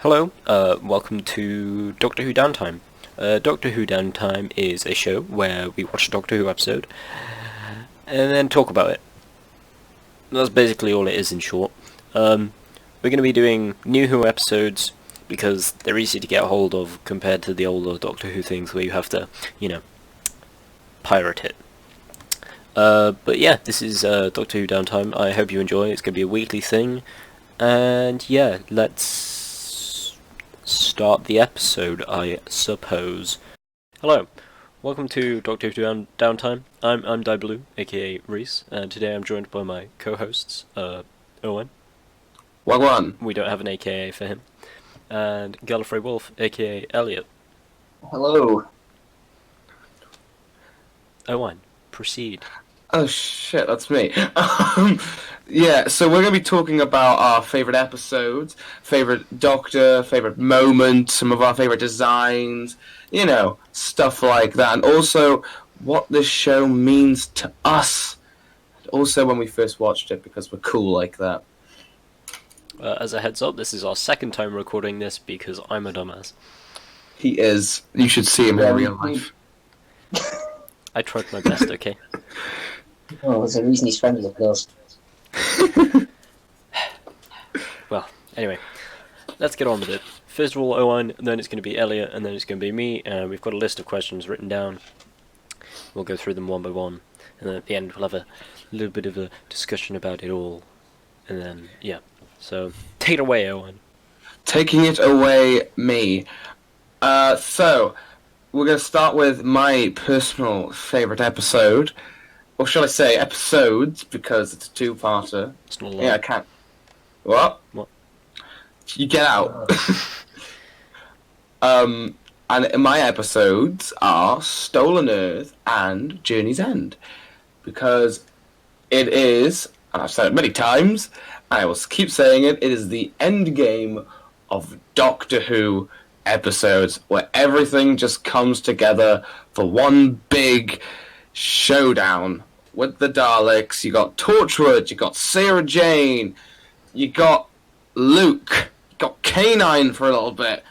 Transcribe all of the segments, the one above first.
Hello, welcome to Doctor Who Downtime. Doctor Who Downtime is a show where we watch a Doctor Who episode and then talk about it. That's basically all it is in short. We're going to be doing new Who episodes because they're easy to get a hold of compared to the older Doctor Who things where you have to, pirate it. But yeah, this is Doctor Who Downtime. I hope you enjoy. It's going to be a weekly thing. And yeah, let's start the episode, I suppose. Hello, welcome to Doctor Who Downtime. I'm Di Blue, aka Reese, and today I'm joined by my co-hosts, Owen. Wagwan. We don't have an AKA for him. And Gallifrey Wolf, aka Elliot. Hello. Owen, proceed. Oh shit, that's me. Yeah, so we're going to be talking about our favourite episodes, favourite Doctor, favourite moments, some of our favourite designs, stuff like that. And also, what this show means to us. Also, when we first watched it, because we're cool like that. As a heads up, this is our second time recording this because I'm a dumbass. He is. You should see him in real life. I tried my best, okay? Oh, there's a reason he's friendly with girls. Well, anyway, let's get on with it. First of all, Owen, then it's going to be Elliot, and then it's going to be me. We've got a list of questions written down. We'll go through them one by one, and then at the end we'll have a little bit of a discussion about it all. And then, yeah. So, take it away, Owen. Taking it away, me. So, we're going to start with my personal favourite episode. Or shall I say episodes, because it's a two-parter. It's not a lot. Yeah, I can't. What? What? You get out. And my episodes are Stolen Earth and Journey's End. Because it is, and I've said it many times, and I will keep saying it, it is the end game of Doctor Who episodes, where everything just comes together for one big showdown with the Daleks. You got Torchwood, you got Sarah Jane, you got Luke, you got K9 for a little bit,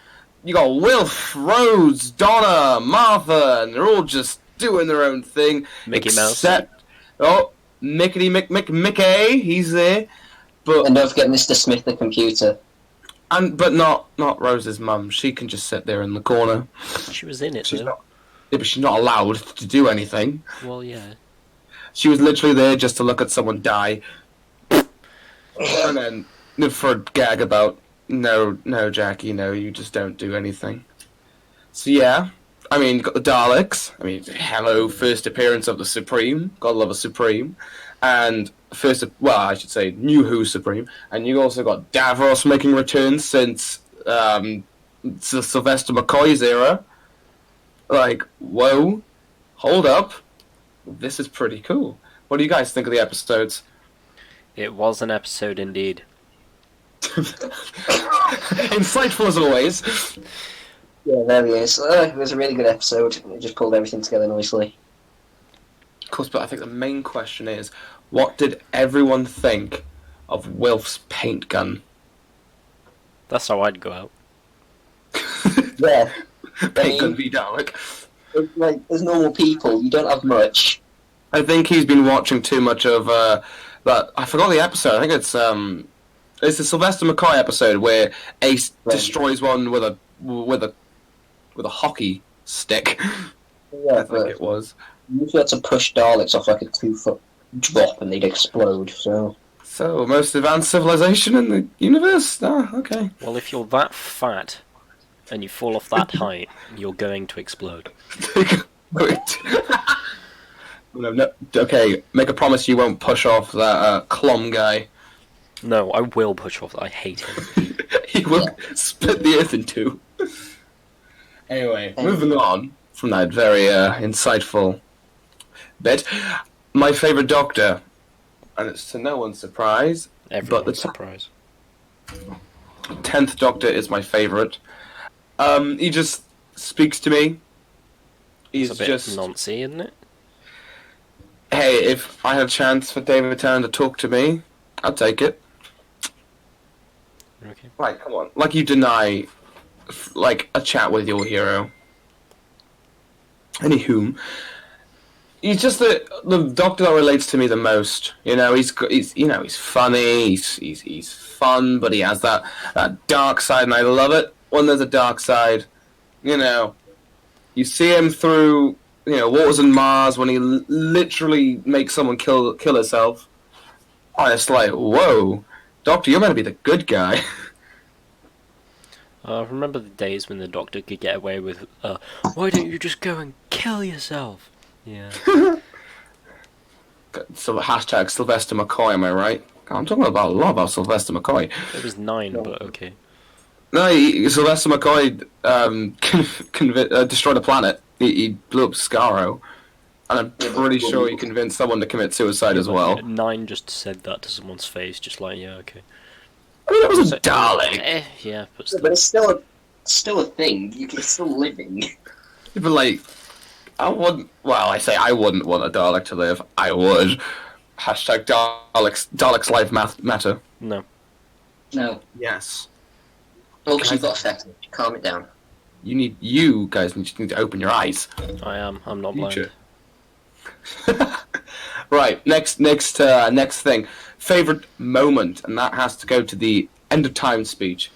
you got Wilf, Rose, Donna, Martha, and they're all just doing their own thing. Mickey Mouse. Except, Mickey, he's there. But And don't forget Mr. Smith, the computer. but not Rose's mum. She can just sit there in the corner. She was in it, She's though. not. Yeah, but she's not allowed to do anything. Well, yeah. She was literally there just to look at someone die, and then for a gag about no, Jackie, no, you just don't do anything. So yeah, I mean, got the Daleks. I mean, hello, first appearance of the Supreme. Gotta love a Supreme, and I should say, New Who Supreme, and you also got Davros making returns since Sylvester McCoy's era. Like, whoa, hold up. This is pretty cool. What do you guys think of the episodes? It was an episode indeed. Insightful as always. Yeah, there he is. It was a really good episode. It just pulled everything together nicely. Of course, but I think the main question is, what did everyone think of Wilf's paint gun? That's how I'd go out. Yeah. Paint gun v Dalek. It's like, as normal people, you don't have much. I think he's been watching too much of that. I forgot the episode. I think it's the Sylvester McCoy episode where Ace destroys one with a hockey stick. Yeah, I think it was. You usually had to push Daleks off like a 2-foot drop and they'd explode, so... So, most advanced civilization in the universe? Ah, okay. Well, if you're that fat and you fall off that height, you're going to explode. Wait. No, okay, make a promise you won't push off that Clom guy. No, I will push off. I hate him. He will split the earth in two. Anyway, moving on from that very insightful bit. My favourite Doctor, and it's to no one's surprise, Everyone's surprised. 10th Doctor is my favourite. He just speaks to me. He's It's a bit just... noncy, isn't it? Hey, if I had a chance for David Tennant to talk to me, I'd take it. Okay. Like, come on. Like, you deny, like, a chat with your hero. Anywho, he's just the Doctor that relates to me the most. You know, he's he's funny, he's fun, but he has that dark side, and I love it when there's a dark side. You know, you see him through Waters and Mars when he literally makes someone kill herself. And it's like, whoa, Doctor, you're meant to be the good guy. Remember the days when the Doctor could get away with, why don't you just go and kill yourself? Yeah. So hashtag Sylvester McCoy, am I right? I'm talking about a lot about Sylvester McCoy. It was 9, but okay. No, Sylvester McCoy destroyed a planet. He blew up Skaro. And I'm pretty sure he convinced someone to commit suicide as well. 9 just said that to someone's face, just like, yeah, okay. I mean, it was a Dalek. Yeah, but Yeah, but it's still a thing. It's still living. But like, I wouldn't. Well, I say I wouldn't want a Dalek to live. I would. Hashtag Daleks life matter. No. No. Yes. Well, because you've got a second. Calm it down. You guys need to open your eyes. I'm not blind. Right. Next thing. Favorite moment, and that has to go to the end of time speech.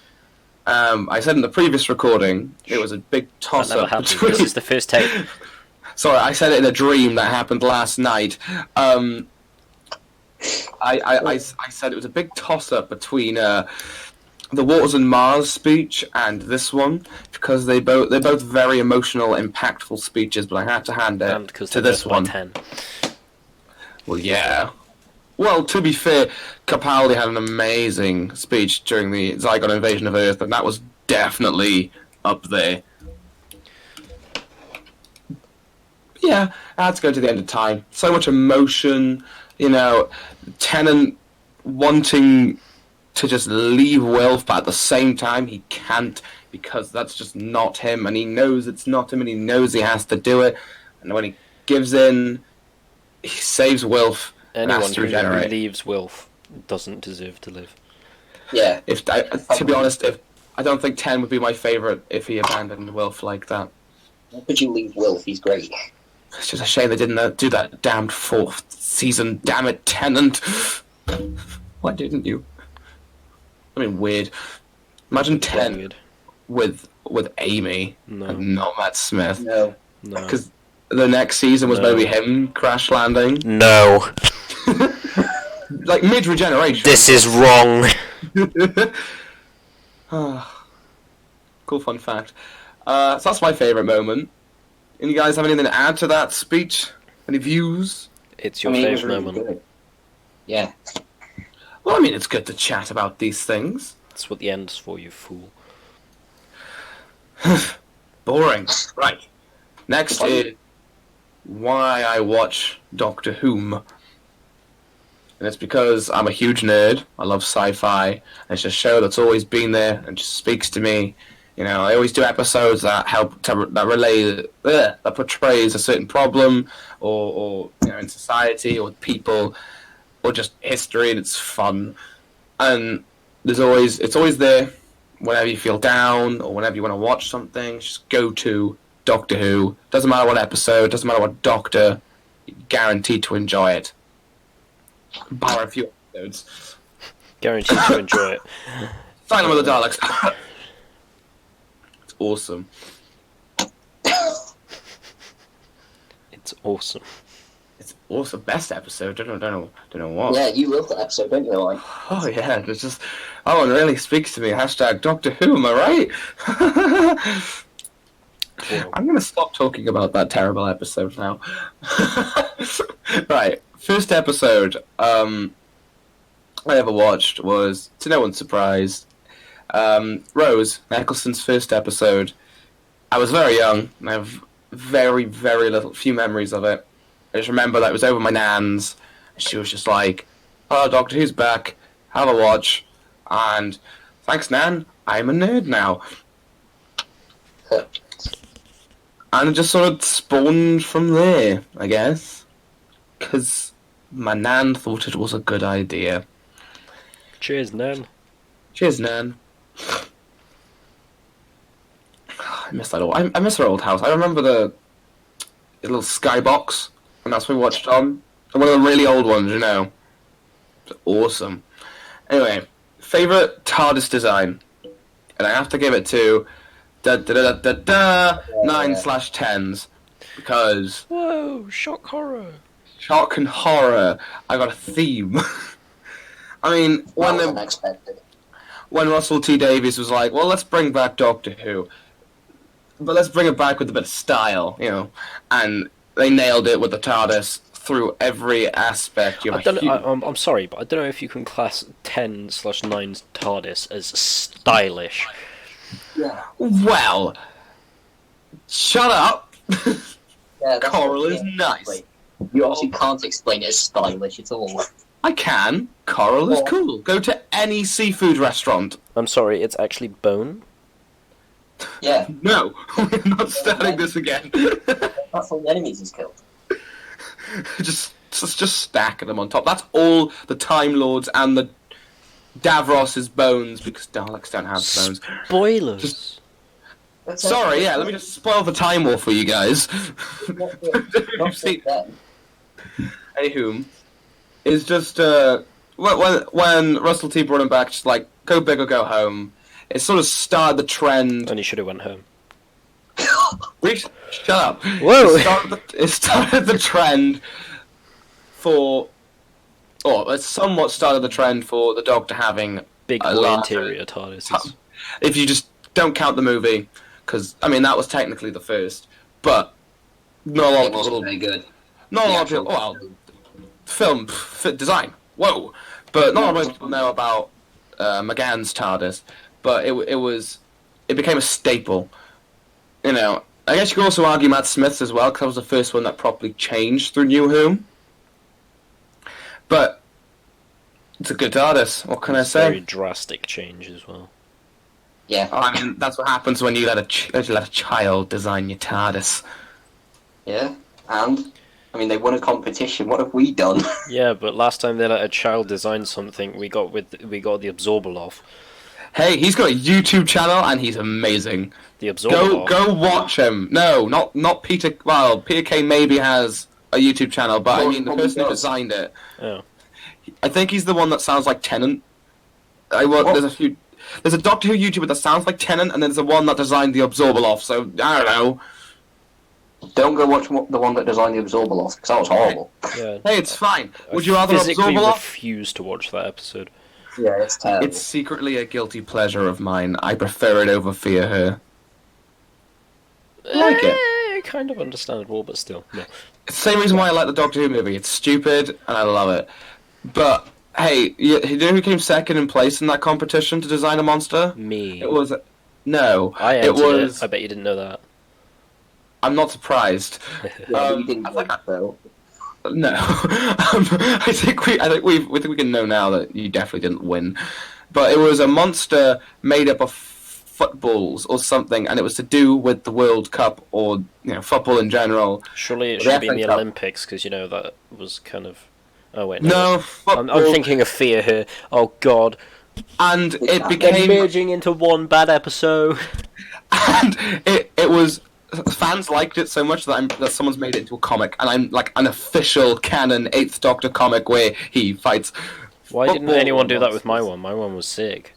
I said in the previous recording it was a big toss That never up. happened. This is the first take. Sorry, I said it in a dream that happened last night. I said it was a big toss up between the Waters and Mars speech and this one because they're both very emotional, impactful speeches. But I had to hand it to this one. 10. Well, yeah. Well, to be fair, Capaldi had an amazing speech during the Zygon invasion of Earth, and that was definitely up there. Yeah, I had to go to the end of time. So much emotion, Tennant wanting to just leave Wilf, but at the same time he can't because that's just not him, and he knows it's not him, and he knows he has to do it. And when he gives in, he saves Wilf. Anyone who leaves Wilf doesn't deserve to live. Yeah. To be honest, I don't think 10 would be my favourite if he abandoned Wilf like that. Why could you leave Wilf? He's great. It's just a shame they didn't do that damned 4th season. Damn it, Tennant! Why didn't you? I mean, weird. Imagine 10 Weird. with Amy and not Matt Smith. No. Because the next season was maybe him crash landing. No. Like mid-regeneration. This is wrong. Cool fun fact. So that's my favourite moment. And you guys have anything to add to that speech? Any views? It's your it was favourite really moment. good. Yeah. Well, I mean, it's good to chat about these things. That's what the end's for, you fool. Boring. Right. Next is why I watch Doctor Who. And it's because I'm a huge nerd. I love sci-fi. And it's a show that's always been there and just speaks to me. I always do episodes that that portrays a certain problem or in society or with people or just history, and it's fun. And it's always there whenever you feel down or whenever you want to watch something. Just go to Doctor Who. Doesn't matter what episode, doesn't matter what Doctor, you're guaranteed to enjoy it. Bar a few episodes. Guaranteed to enjoy it. Sign with the Daleks. It's awesome. It's awesome. It's awesome. Best episode. Don't know what. Yeah, you love that episode, don't you? Like? Oh yeah, it's just that one really speaks to me. Hashtag Doctor Who. Am I right? I'm gonna stop talking about that terrible episode now. Right, first episode I ever watched was, to no one's surprise, Rose, Eccleston's first episode. I was very young, and I have very, very few memories of it. I just remember that it was over my nan's, and she was just like, "Oh, Doctor Who's back, have a watch," and thanks, Nan, I'm a nerd now. And it just sort of spawned from there, I guess. Because my nan thought it was a good idea. Cheers, Nan. Cheers, Nan. I miss that old. I miss her old house. I remember the little skybox, and that's what we watched on. One of the really old ones, you know. It's awesome. Anyway, favorite TARDIS design, and I have to give it to 9/10s because Whoa, shock horror. shock and horror. I got a theme. I mean, That when was the, unexpected. when Russell T Davies was like, "Well, let's bring back Doctor Who, but let's bring it back with a bit of style," you know, and they nailed it with the TARDIS through every aspect. You have I'm sorry, but I don't know if you can class 10/9's TARDIS as stylish. Yeah. Well, shut up. Yeah, that's Coral what- is yeah, nice. like, you obviously can't explain it as stylish at all. I can. Coral is Well- cool. Go to any seafood restaurant. I'm sorry, it's actually bone. Yeah, No, we're not starting this again. that's all the enemies he's killed. just stacking them on top. That's all the Time Lords and the Davros's bones, because Daleks don't have bones. Spoilers. Just- That's Sorry, yeah, let me just spoil the Time War for you guys. You've seen Anywho, it's just when Russell T brought him back, just like go big or go home. It sort of started the trend. And he should have went home. Shut up. Whoa. It started the trend for, or it somewhat started the trend for the Doctor having Big a boy larger- interior TARDIS. If you just don't count the movie, because I mean that was technically the first, but not a lot It of wasn't people. very good. Not a The lot of people. actual- Well, film design. Whoa, but not a lot of people know about McGann's TARDIS. But it became a staple. You know, I guess you could also argue Matt Smith's as well, because that was the first one that properly changed through New Who. But it's a good TARDIS. What can I say? Very drastic change as well. Yeah, I mean, that's what happens when you let a child design your TARDIS. yeah, and I mean they won a competition. What have we done? Yeah, but last time they let a child design something, we got the Absorber off. Hey, he's got a YouTube channel and he's amazing. The Absorber. Go watch him. No, not Peter. Well, Peter Kay maybe has a YouTube channel, but I Well, mean the probably person who does. designed it. Oh. I think he's the one that sounds like Tennant. There's a few. There's a Doctor Who YouTuber that sounds like Tennant, and then there's the one that designed the Absorbaloff. So I don't know. Don't go watch the one that designed the Absorber loss, because that was horrible. Yeah. Hey, it's fine. Would you rather physically Absorbaloff? refuse to watch that episode? Yeah, it's terrible. It's secretly a guilty pleasure of mine. I prefer it over Fear Her. I like it. Kind of understandable, but still. No. It's the same reason why I like the Doctor Who movie. It's stupid, and I love it. But hey, you know who came second in place in that competition to design a monster? Me. It was no. I it entered was. it. I bet you didn't know that. I'm not surprised. Yeah, we didn't I think win, though. No, I think we can know now that you definitely didn't win. But it was a monster made up of footballs or something, and it was to do with the World Cup or football in general. Surely it The should be in the FA Cup. Olympics, because that was kind of. Oh wait, No, I'm football, thinking of Fear here. Oh God, and it they're became merging into one bad episode. and it was. Fans liked it so much that someone's made it into a comic, and I'm like an official canon 8th Doctor comic where he fights. Why didn't football anyone do that with monsters. my one? My one was sick.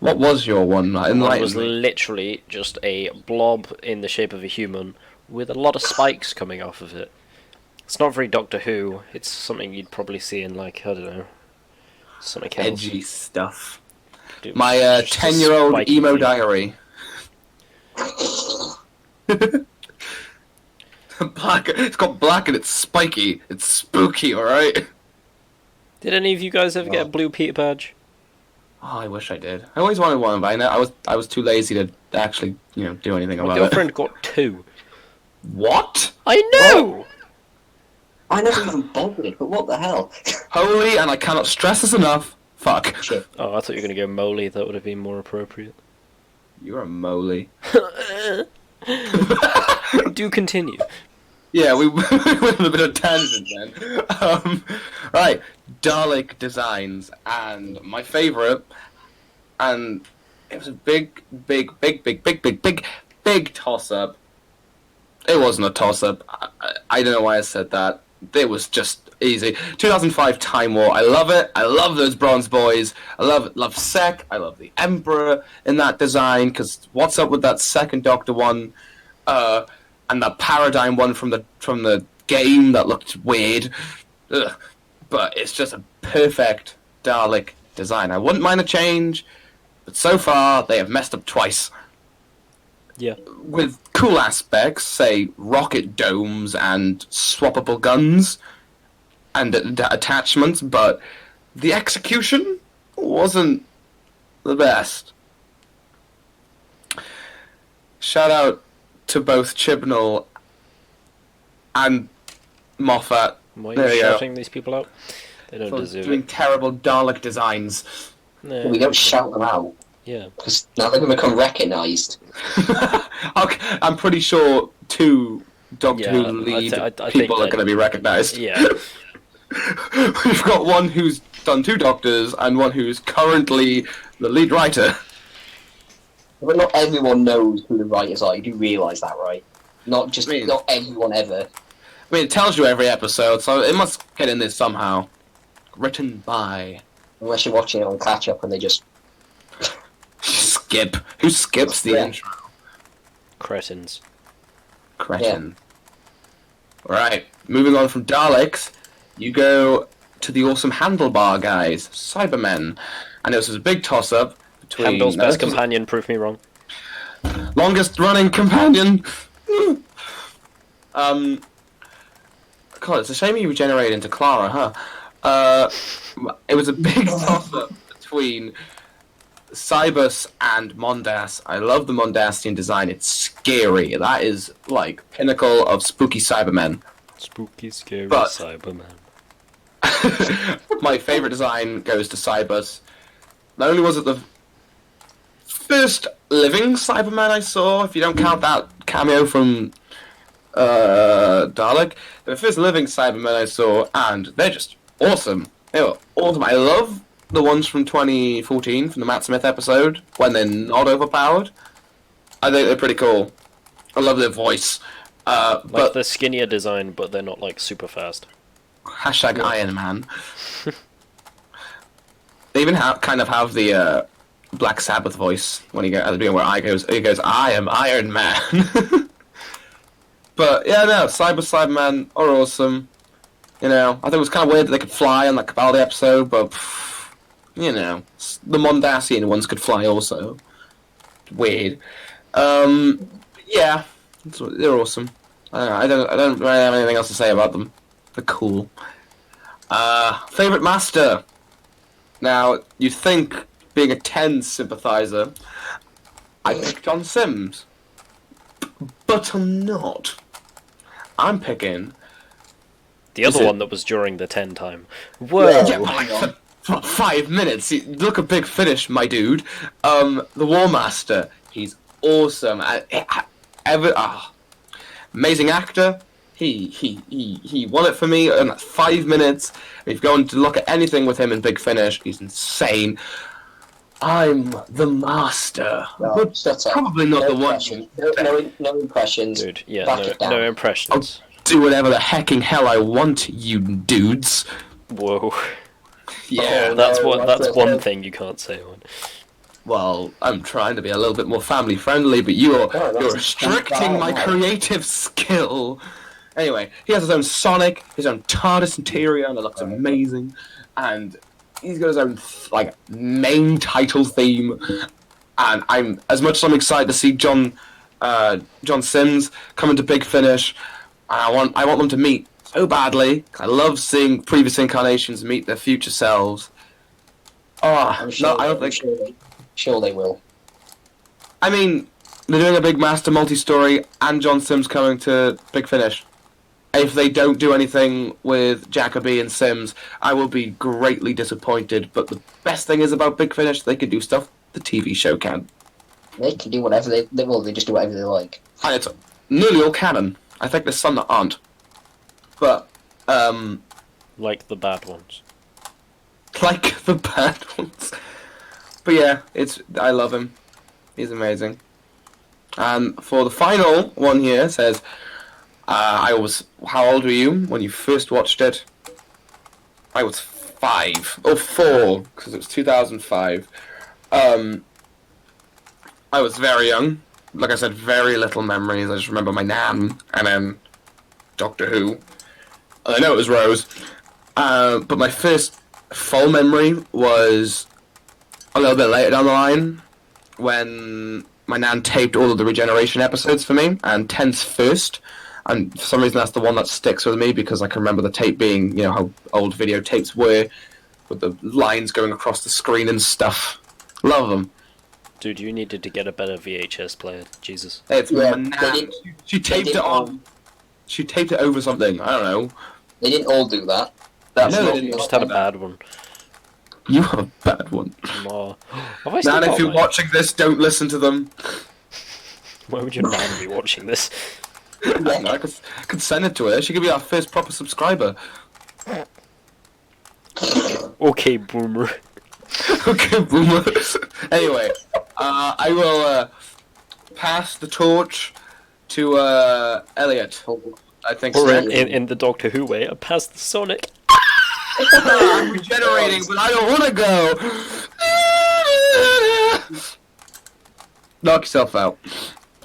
What was your one? Mine Enlighten was me. literally just a blob in the shape of a human with a lot of spikes coming off of it. It's not very Doctor Who. It's something you'd probably see in I don't know, something else. Edgy stuff. Dude, My just a 10-year-old spiky emo thing. diary. Black. It's got black and it's spiky. It's spooky, alright? Did any of you guys ever get a blue Peter badge? Oh, I wish I did. I always wanted one, but I was too lazy to actually, do anything My about it. girlfriend got 2. What? I know! I never even bothered, but what the hell? Holy, and I cannot stress this enough. Fuck. Shit. Oh, I thought you were going to go Moley. That would have been more appropriate. You're a moly. Do continue. Yeah, we went on a bit of tangent then. Right, Dalek designs, and my favourite, and it was a big toss-up. It wasn't a toss-up. I don't know why I said that. It was just easy. 2005 Time War. I love it. I love those Bronze Boys. I love Sec. I love the Emperor in that design. Because what's up with that second Doctor one, and that Paradigm one from the game that looked weird. Ugh. But it's just a perfect Dalek design. I wouldn't mind a change, but so far they have messed up twice. Yeah. With cool aspects, say rocket domes and swappable guns and attachments, but the execution wasn't the best. Shout out to both Chibnall and Moffat. Why are There you you go. shouting these people out? They don't For deserve doing it. terrible Dalek designs. No. We don't shout them out, Yeah. because now they're going to become recognised. Okay, I'm pretty sure two Doctor Who Yeah, lead I think people are that- going to be recognised. Yeah. We've got one who's done two Doctors and one who's currently the lead writer. But not everyone knows who the writers are. You do realise that, right? Not just I mean- not everyone ever. I mean, it tells you every episode, so it must get in there somehow. Written by... Unless you're watching it on catch up and they just Skip. Who skips the Yeah. intro? Cretins. Cretin. Right, moving on from Daleks, you go to the awesome Handlebar guys, Cybermen. And it was a big toss-up between... Handel's no, best this was- companion, prove me wrong. Longest running companion. God, it's a shame you regenerated into Clara, huh? It was a big toss-up between Cybus and Mondas. I love the Mondasian design. It's scary. That is like pinnacle of spooky Cybermen. Spooky, scary But- Cyberman. My favorite design goes to Cybus. Not only was it the first living Cyberman I saw, if you don't count that cameo from Dalek, the first living Cybermen I saw, and they're just awesome. They were awesome. I love the ones from 2014 from the Matt Smith episode when they're not overpowered. I think they're pretty cool. I love their voice. Like But the skinnier design, but they're not like super fast. hashtag Iron Man. They even kind of have the Black Sabbath voice when he goes at the beginning where he goes, I am Iron Man. But yeah, no, Cyberman are awesome. You know, I think it was kind of weird that they could fly on that Cabaldi episode, but you know, the Mondasian ones could fly also. Weird. Yeah, they're awesome. I don't really have anything else to say about them. They're cool. Favorite master. Now, you'd think, being a TENS sympathizer, I pick John Sims. But I'm not. I'm picking... The Is other it- one that was during the 10 time. Whoa! Yeah, but like for 5 minutes. Look a big finish, my dude. The War Master. He's awesome. Amazing actor. He won it for me in 5 minutes. If you go and look at anything with him in Big Finish, he's insane. I'm the master. No, But shut up. probably not No the one. impressions. No impressions. Dude, yeah, Back it down. no impressions. Do whatever the hecking hell I want, you dudes. Whoa. Yeah. Oh, That's no, one. that's That's what I one said. thing you can't say on. Well, I'm trying to be a little bit more family friendly, but you're that's restricting my bad. creative skill. Anyway, he has his own Sonic, his own TARDIS interior, and it looks amazing. And he's got his own like main title theme. And I'm as much as I'm excited to see John Sims come into Big Finish. I want them to meet so badly. I love seeing previous incarnations meet their future selves. Oh, I'm sure, no, I don't think. sure they will. I mean, they're doing a big master multi-story, and John Sims coming to Big Finish. If they don't do anything with Jacoby and Sims, I will be greatly disappointed. But the best thing is about Big Finish, they can do stuff the TV show can. They can do whatever they just do whatever they like. And it's nearly all canon. I think there's some that aren't. But, Like the bad ones. like the bad ones. But yeah, I love him. He's amazing. And for the final one here, it says, how old were you when you first watched it? I was 5. Oh, 4, because it was 2005. I was very young. Like I said, very little memories. I just remember my nan, and then Doctor Who. And I know it was Rose. But my first full memory was a little bit later down the line, when my nan taped all of the Regeneration episodes for me, and 10's first. And for some reason that's the one that sticks with me, because I can remember the tape being, you know, how old videotapes were, with the lines going across the screen and stuff. Love them. Dude, you needed to get a better VHS player. Jesus. Hey, it's Yeah, my nan. She taped it on. She taped it over something. I don't know. They didn't all do that. That's No, not they didn't. Just had a bad one. You have a bad one. Oh. Have I still Nan, got if you're mine? watching this, don't listen to them. Why would your nan be watching this? No, I could send it to her. She could be our first proper subscriber. Okay, boomer. Okay, boomer. Anyway, I will pass the torch to Elliot. I think Or so. in the Doctor Who way, I passed the Sonic. I'm regenerating, but I don't want to go. Knock yourself out.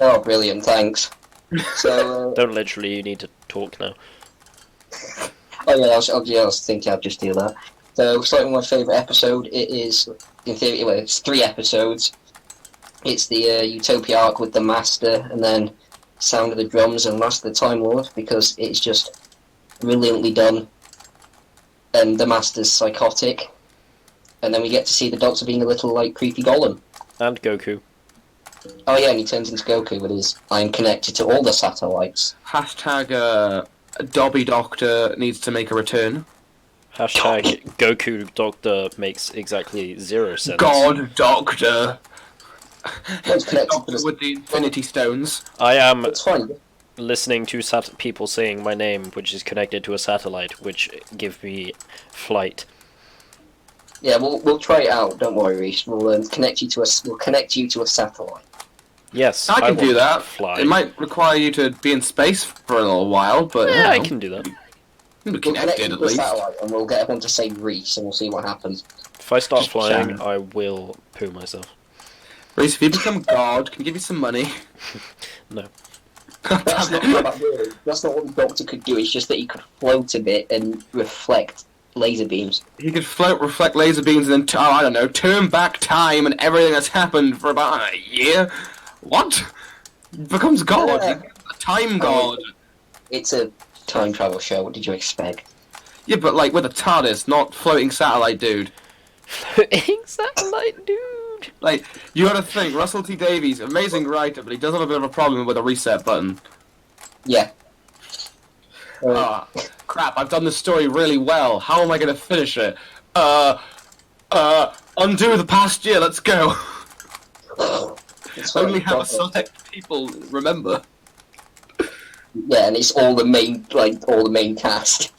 Oh, brilliant! Thanks. So, Don't literally, you need to talk now. I was thinking I'd just do that. So, starting with my favourite episode, it is, in theory, well, it's 3 episodes. It's the Utopia arc with the Master, and then Sound of the Drums and Last of the Time Lord, because it's just brilliantly done. And the Master's psychotic. And then we get to see the Doctor being a little, like, creepy golem. And Goku. Oh yeah, and he turns into Goku with his I'm connected to all the satellites. Hashtag Dobby Doctor needs to make a return. Hashtag Goku Doctor makes exactly 0 sense. God Doctor. It's connected to Doctor the... with the Infinity Stones. I am It's fine. listening to people saying my name, which is connected to a satellite, which give me flight. Yeah, we'll try it out. Don't worry, Reese. We'll connect you to a satellite. Yes, I can do want that. to fly. It might require you to be in space for a little while, but Yeah, I you know, can do that. you'll be We'll connect connected you at to a least. satellite, and we'll get everyone to say Reese, and we'll see what happens. If I start Just flying, shout. I will poo myself. Reese, if you become God, can you give you some money? No. That's not how that works. That's not what the Doctor could do. It's just that he could float a bit and reflect laser beams. He could float, reflect laser beams, and then, I don't know, turn back time and everything that's happened for about a year? What? He becomes God. Yeah. He's a time God. It's a time travel show. What did you expect? Yeah, but like with a TARDIS, not floating satellite dude. Floating satellite, dude. Like, you gotta think, Russell T Davies, amazing writer, but he does have a bit of a problem with a reset button. Yeah. Ah, crap, I've done this story really well. How am I gonna finish it? Undo the past year, let's go. It's Only fine. have a select people remember. Yeah, and it's all the main cast.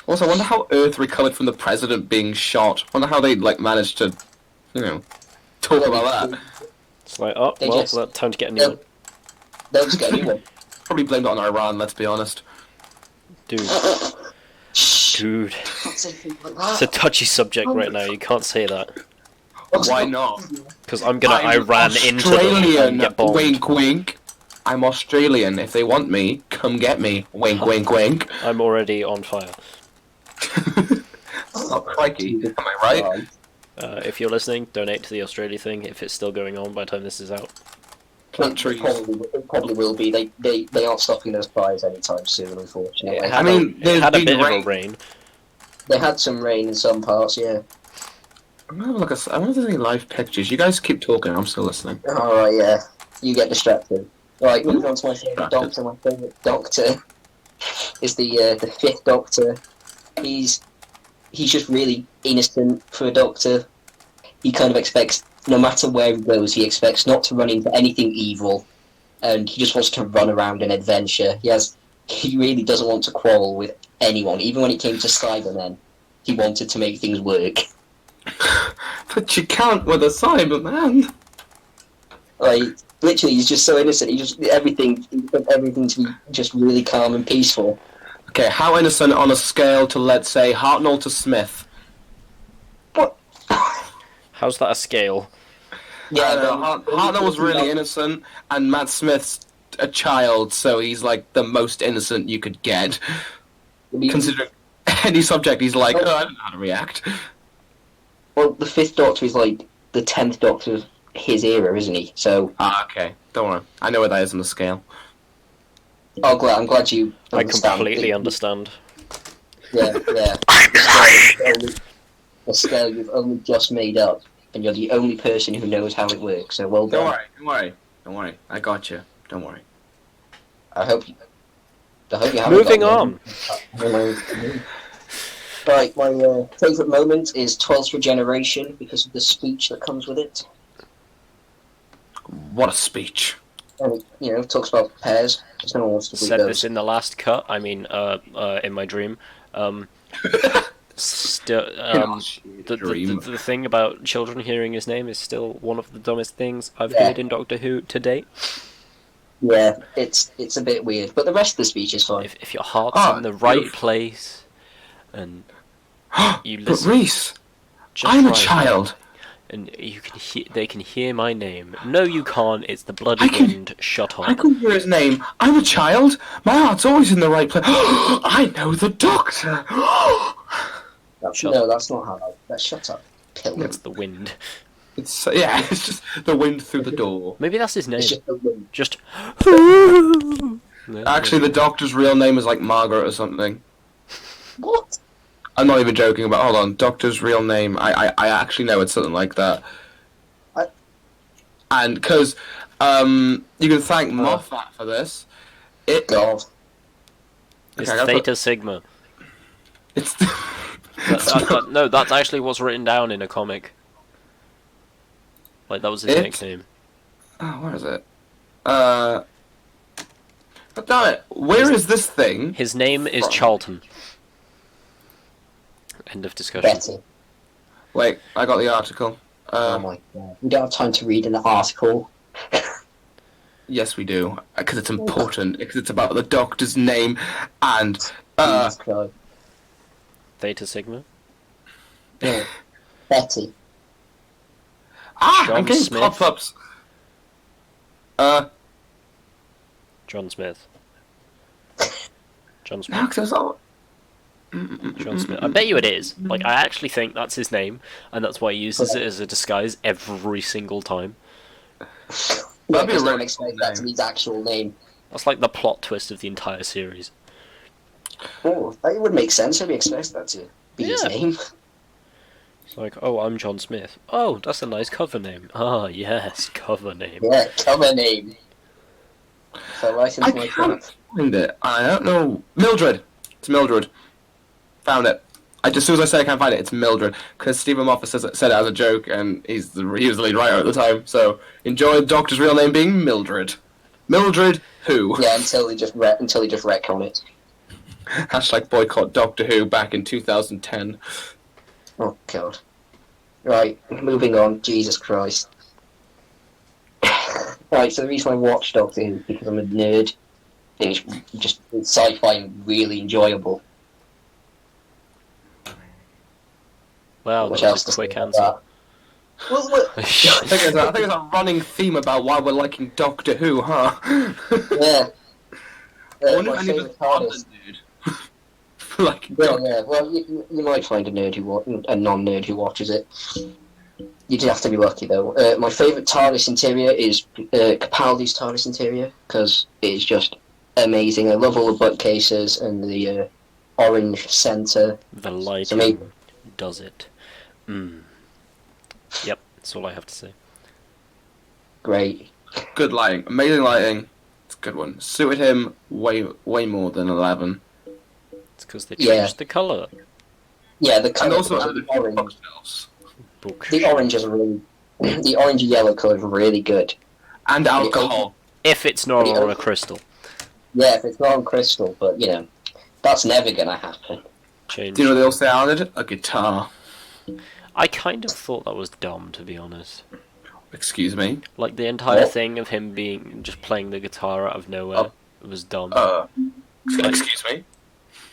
Also, I wonder how Earth recovered from the president being shot. I wonder how they, like, managed to, you know, talk about that. It's like, oh, They well, just- time to get a new one. They'll just get a new one. Probably blamed it on Iran, let's be honest. Dude. Dude. Can't say things like It's that. a touchy subject right now, you can't say that. Why not? Because I'm gonna I'm Iran into them Australian, and get bombed. wink wink. I'm Australian. If they want me, come get me. Wink wink wink. I'm already on fire. Oh, crikey. Am I right? If you're listening, donate to the Australia thing if it's still going on by the time this is out. Plant It trees. probably will be. They aren't stopping those fires anytime soon, unfortunately. It had, I mean, it there's had a been bit of rain. a rain. They had some rain in some parts, yeah. I'm gonna have a look at. I wonder if there's any live pictures. You guys keep talking. I'm still listening. Alright, yeah. You get distracted. Right, moving on to my favourite Doctor. My favourite Doctor is the 5th Doctor. He's just really innocent for a Doctor. He kind of expects, no matter where he goes, he expects not to run into anything evil. And he just wants to run around and adventure. He really doesn't want to quarrel with anyone. Even when it came to Cybermen, he wanted to make things work. But you can't with a Cyberman. Like, literally, he's just so innocent. He just everything to be just really calm and peaceful. Okay, how innocent on a scale to, let's say, Hartnell to Smith? What? How's that a scale? I don't know, Hartnell was really innocent, and Matt Smith's a child, so he's like the most innocent you could get. Considering any subject, he's like, oh, I don't know how to react. Well, the Fifth Doctor is like the 10th Doctor of his era, isn't he? So. Okay. Don't worry. I know where that is on the scale. Oh, I'm glad you understand. I completely understand. Yeah. A scale you've only just made up, and you're the only person who knows how it works. So well done. Don't worry. I got you. Don't worry. I hope you haven't. Moving on. Right, my favourite moment is 12th Regeneration because of the speech that comes with it. What a speech. And it talks about pairs. Because no one wants to believe Said those. this in the last cut. I mean, in my dream. Still, the thing about children hearing his name is still one of the dumbest things I've heard in Doctor Who to date. Yeah, it's a bit weird, but the rest of the speech is fine. If your heart's in the right place, and you listen, but Reese, I'm a child, and they can hear my name. No, you can't. It's the bloody wind. Shut up. I can hear his name. I'm a child. My heart's always in the right place. I know the Doctor. No, that's not how. Shut up, Pilgrim. It's the wind. It's just the wind through the door. Maybe that's his name. It's just the wind. Just. Actually, the Doctor's real name is like Margaret or something. What? I'm not even joking about. Hold on, Doctor's real name. I actually know it's something like that. And because you can thank Moffat for this. God. It's Theta Sigma. It's. No, that's actually what's written down in a comic. Like, that was his nickname. Oh, where is it? But damn it, where is this thing? His name is Charlton. End of discussion. Betty. Wait, I got the article. Oh my god. We don't have time to read an article. Yes, we do. Because it's important. Because it's about the Doctor's name and... Theta Sigma? Yeah. Betty. I'm getting pop-ups. John Smith. John Smith. No, because all... John Smith. I bet you it is. Like, I actually think that's his name, and that's why he uses it as a disguise every single time. That'd be a really explain that to his actual name. That's like the plot twist of the entire series. Oh, that would make sense if we expect that to be his name. It's like, oh, I'm John Smith. Oh, that's a nice cover name. Ah, yes, cover name. Yeah, cover name. So right into my can't find it. I don't know. Mildred. It's Mildred. Found it. As soon as I say I can't find it, it's Mildred. Because Stephen Moffat said it as a joke, and he was the lead writer at the time. So enjoy the Doctor's real name being Mildred. Mildred who? Yeah, until he just retcon it. Hashtag boycott Doctor Who back in 2010. Oh god. Right, moving on. Jesus Christ. Right, so the reason I watch Doctor Who is because I'm a nerd. It's just sci-fi and really enjoyable. Wow, that was a quick answer. I think it's a running theme about why we're liking Doctor Who, huh? Yeah. My favourite TARDIS. Like, yeah. Well, you might find a non-nerd who watches it. You just have to be lucky, though. My favourite TARDIS interior is Capaldi's TARDIS interior, because it's just amazing. I love all the bookcases and the orange centre. The lighting does it. Yep, that's all I have to say. Great. Good lighting. Amazing lighting. It's a good one. Suited him way more than 11. It's because they changed the colour. Yeah, the colour. And also the orange. Bookshelves. The orange is really... the orange and yellow colour is really good. And alcohol. If it's not on a crystal. Yeah, if it's not on crystal, but, that's never going to happen. Change. Do you know what they all say I wanted? A guitar. I kind of thought that was dumb, to be honest. Excuse me. Like, the entire What? thing of him just playing the guitar out of nowhere was dumb. Like, Excuse me.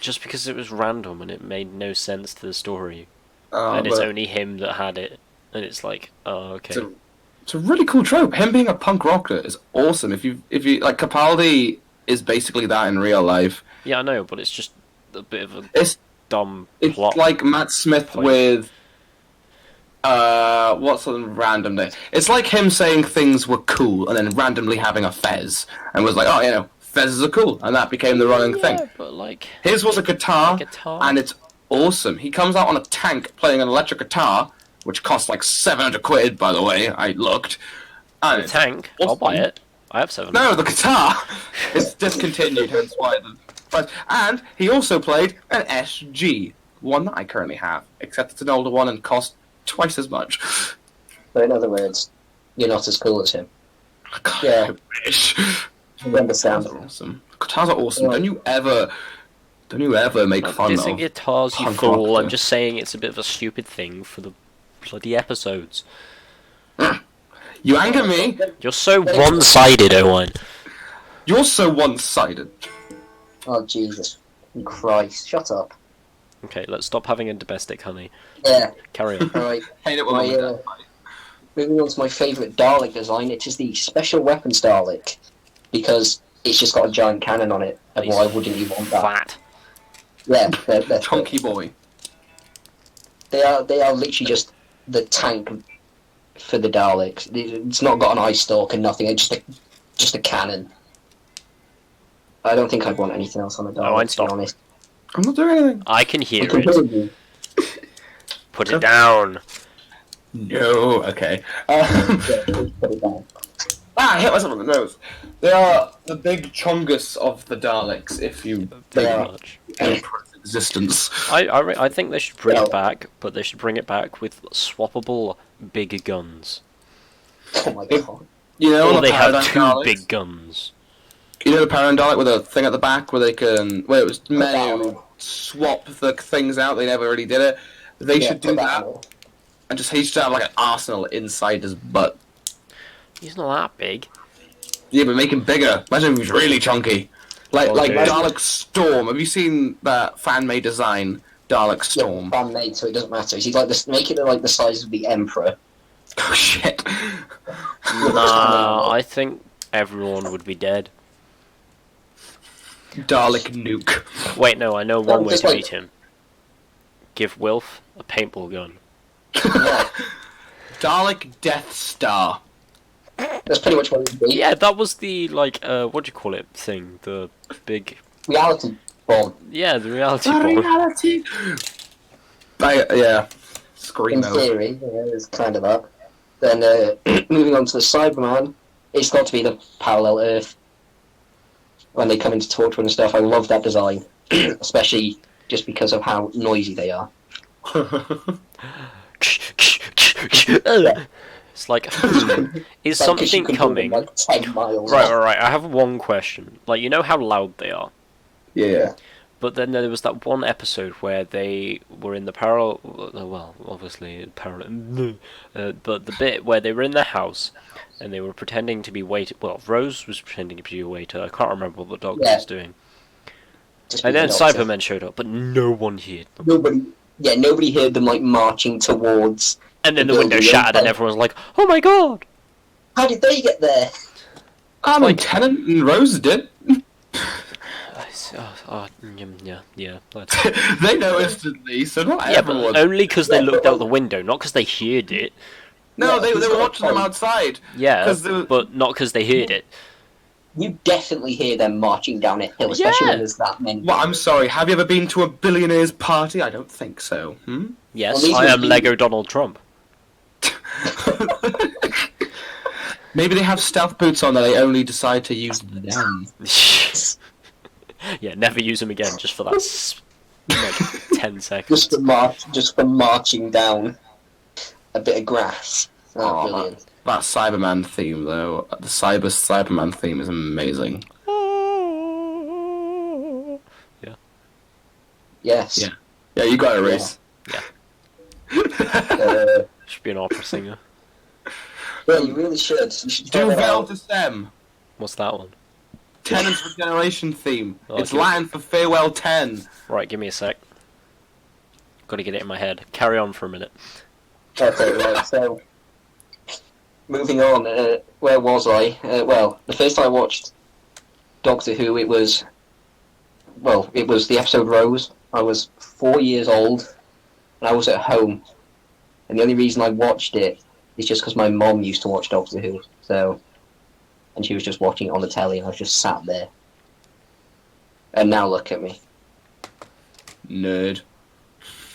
just because it was random and it made no sense to the story. Uh, And it's but only him that had it. And it's like, oh, okay. it's a really cool trope. Him being a punk rocker is awesome. If you like, Capaldi is basically that in real life. Yeah, I know, but it's just a bit of a It's dumb it's plot. like Matt Smith point. with what's something random there? It's like him saying things were cool and then randomly having a fez and was like, oh, fezzes are cool, and that became the running thing. But like, His was a guitar, guitar. and it's awesome. He comes out on a tank playing an electric guitar, which costs like 700 quid, by the way. I looked. And The tank, I'll buy it. I have 7. No, the guitar is discontinued, hence why the price. And he also played an SG, one that I currently have, except it's an older one and costs twice as much. So in other words, you're not as cool as him. God, Yeah. I wish. You understand? Guitars are awesome. Guitars are awesome. Don't you ever make fun This of guitars, you punk fool. rock, I'm just saying it's a bit of a stupid thing for the bloody episodes. You anger me. You're so one-sided, Owen. You're so one-sided. Oh, Jesus Christ. Shut up. Okay, let's stop having a domestic, honey. Yeah, Carry on. alright. Hate it when My, women do that. Moving on to my favourite Dalek design, it is the Special Weapons Dalek. Because it's just got a giant cannon on it, and He's why wouldn't you want that? Fat. Yeah, they're Chunky boy. They are literally just the tank for the Daleks. It's not got an eye stalk and nothing. It's just a cannon. I don't think I'd want anything else on a Oh, I'd Dalek, to stop. be honest. I'm not doing anything. I can hear I can it. hear you. Put it down. No, okay. Yeah, please put it down. I hit myself on the nose. They are the big chungus of the Daleks, if you Pretty Yeah. much. Emperor's existence. I think they should bring Well- it back, but they should bring it back with swappable big guns. Oh my god. You know, Or the they have Paradigm 2 Daleks? big guns. You know the Paradigm Dalek with a thing at the back where they can, where it was that meant one. to swap the things out. They never really did it. They Yeah, should do put that, on. and just he should have like an arsenal inside his butt. He's not that big. Yeah, but make him bigger. Imagine if he was really chunky. Like Okay. Dalek Storm. Have you seen that fan-made design, Dalek Storm? Yeah, fan-made, so it doesn't matter. He's like this, make it like the size of the Emperor. Oh shit. Nah, I think everyone would be dead. Dalek Nuke. Wait, no, I know one way just to like- beat him. Give Wilf a paintball gun. Yeah, Dalek Death Star. that's pretty much what it would be. Yeah, that was the, like, what do you call it thing? The big... Reality bomb. Yeah, the reality ball. Reality. Yeah. In Screamo. theory, yeah, it's kind of that. Then, moving on to the Cyberman, it's got to be the parallel Earth. When they come into Torchwood and stuff, I love that design. Especially just because of how noisy they are. It's like, is Like, 'cause you something can hear them, coming? like 10 miles Right, off. right, right. I have one question. Like, you know how loud they are? Yeah. But then there was that one episode where they were in the parallel... Well, obviously, parallel... but the bit where they were in the house, and they were pretending to be waiter... Well, Rose was pretending to be a waiter. I can't remember what the doctor Yeah. was doing. Just And then being doctor. Cybermen showed up, but no one heard them. Nobody heard them, like, marching towards... And then the the window building, shattered, and like- everyone was like, "Oh my god!" How did they get there? Like, Tennant and Rose did. Yeah. That's... They know instantly, so not Yeah, everyone. but only because they looked out the window, not because they heard it. No, Yeah, they he's were got a watching them point. outside. Yeah, 'Cause they were- but not because they heard it. You definitely hear them marching down a hill, especially Yeah. when there's that many. Well, I'm sorry, have you ever been to a billionaire's party? I don't think so. Hmm? Yes, Well, these I were am the- Lego Donald Trump. Maybe they have stealth boots on that they only decide to use them. Yeah, never use them again, just for that, like, 10 seconds. Just for marching down a bit of grass. Oh, Aw, brilliant. That Cyberman theme, though, the Cyberman theme is amazing. Yes. Yeah. Yeah, you got it, Reese. Yeah. Should be an opera singer. Yeah, you really should. You should try Do that Vel out. to Sem. What's that one? Tenant's Regeneration theme. Oh, It's okay. Latin for farewell 10. Right, give me a sec. Gotta get it in my head. Carry on for a minute. Okay, right, so moving on, where was I? Well, the first time I watched Doctor Who, it was the episode Rose. I was 4 years old, and I was at home. And the only reason I watched it is just because my mom used to watch Doctor Who, and she was just watching it on the telly, and I was just sat there. And now look at me. Nerd.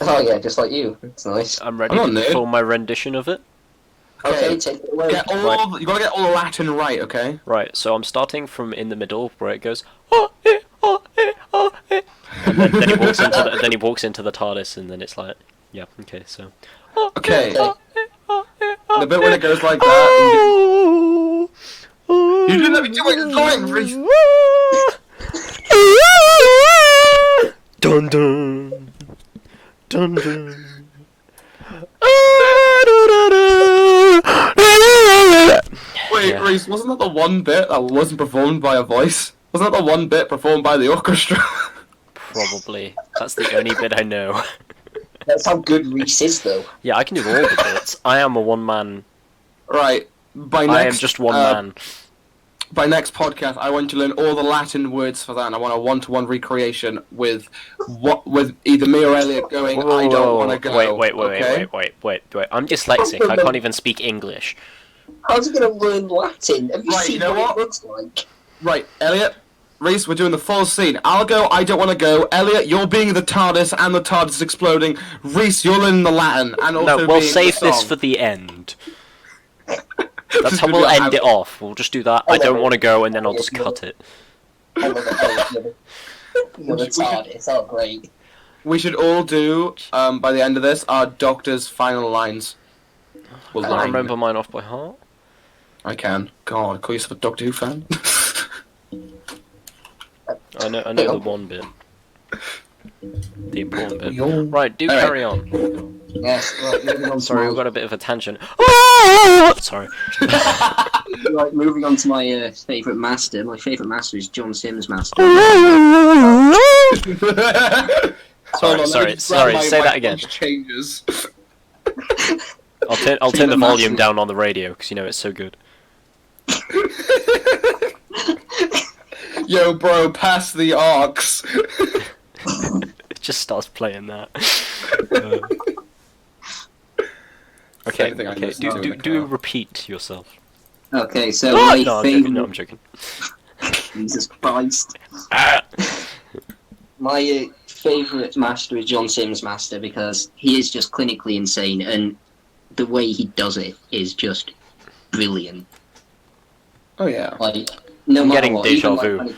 Oh yeah, just like you. It's nice. I'm ready I'm not to new. perform my rendition of it. Okay, take it away. You gotta get all the Latin right, okay? Right, so I'm starting from in the middle where it goes, oh, eh, oh, eh, oh, eh. And then he walks into the TARDIS, and then it's like, yeah, okay, so. Okay. Oh, The bit when it goes like that. You didn't let me do it in time, Reese. Dun dun. Dun dun. Wait, Yeah. Reese, wasn't that the one bit that wasn't performed by a voice? Wasn't that the one bit performed by the orchestra? Probably. That's the only bit I know. That's how good Reese is, though. Yeah, I can do all the bits. I am a one-man. Right. By I am next, just one man. by next podcast, I want to learn all the Latin words for that, and I want a one-to-one recreation with either me or Elliot going. Whoa, I don't whoa, want to go. Wait. Okay? Wait. I'm dyslexic. I can't even speak English. How's he going to learn Latin? Have you Right, seen you know what what? it looks like? Right, Elliot, Reese, we're doing the full scene. I'll go. I don't want to go. Elliot, you're being the TARDIS, and the TARDIS is exploding. Reese, you're learning the Latin, and also No, we'll being save the this song. for the end. This That's is how gonna we'll be end it off. We'll just do that. I don't want to go, and then I'll just cut it. I love it. You're the TARDIS. Oh, great. We should all do, by the end of this, our Doctor's final lines. Well, I line. remember mine off by heart. I can. God, call yourself a Doctor Who fan? I know the one bit. The important bit. You're- Right, do Alright. carry on. Yes, right, moving on Sorry, to we've my, got a bit of a tangent. Sorry. right, moving on to my favourite master. My favourite master is John Sims' master. Sorry, say that again. Changes. I'll turn the Favourite volume master. down on the radio because you know it's so good. Yo, bro, pass the ox. It just starts playing that. Okay, Anything I okay. listen to in the Do car. repeat yourself. Okay, so No, my I'm favourite... joking. No, I'm joking. Jesus Christ. Ah! My favourite master is John Sims' master because he is just clinically insane, and the way he does it is just brilliant. Oh yeah. Like, no I'm matter getting what, deja even, vu.